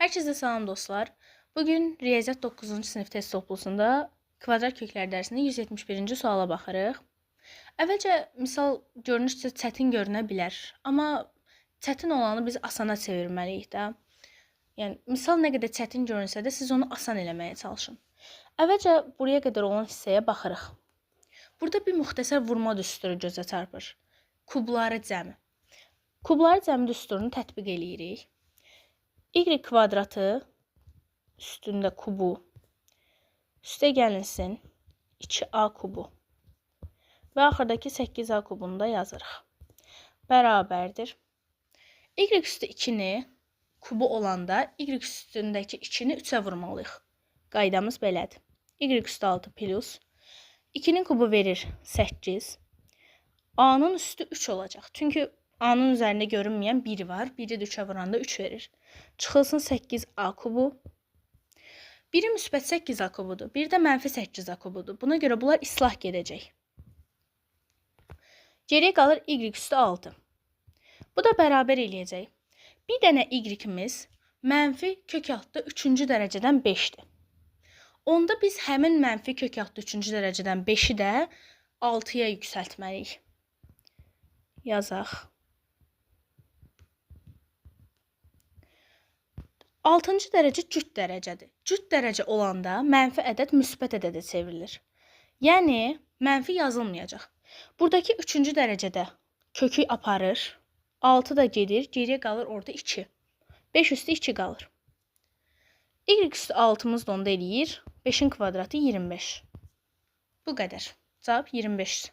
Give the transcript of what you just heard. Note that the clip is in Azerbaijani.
Herkese salam dostlar. Bugün Riyaziyyat 9-cu sinif test toplusunda kvadrat köklər dərsinin 171-ci suala baxırıq. Əvvəlcə misal görünüşcə çətin görünə bilər, amma çətin olanı biz asana çevirməliyik də. Yəni misal nə qədər çətin görünsə də siz onu asan eləməyə çalışın. Əvvəlcə buraya qədər olan hissəyə baxırıq. Burada bir müxtəsər vurma düsturu gözə çarpır. Kubları cəmi. Kubları cəmi düsturunu tətbiq eləyirik. Y kvadratı üstündə kubu üstə gəlinsin 2a kubu və axırdakı 8a kubunu da yazırıq. Bərabərdir. Y üstü 2-ni kubu olanda y üstündəki 2-ni 3-ə vurmalıyıq. Qaydamız belədir. Y üstü 6 plus 2-nin kubu verir 8. A-nın üstü 3 olacaq. Çünki A-nın üzərində görünməyən 1 var. 1-i 3-ə vuranda 3 verir. Çıxılsın 8a kubu. Biri müsbət 8a kubudur. Bir də mənfi 8a kubudur. Buna görə bunlar islah gedəcək. Geriyə qalır y üstü 6. Bu da bərabər eləyəcək. Bir dənə y-imiz mənfi kök altda 3-cü dərəcədən 5-dir. Onda biz həmin mənfi kök altda 3-cü dərəcədən 5-i də 6-ya yüksəltməliyik. Yazaq. 6-cı dərəcə cüt dərəcədir. Cüt dərəcə olanda mənfi ədəd müsbət ədədə çevrilir. Yəni, mənfi yazılmayacaq. Buradakı 3-cü dərəcədə kökü aparır. 6 da gedir. Geriyə qalır orada 2. 5 üstü 2 qalır. Y üstü 6-mız da onda eləyir. 5-in kvadratı 25. Bu qədər. Cavab 25.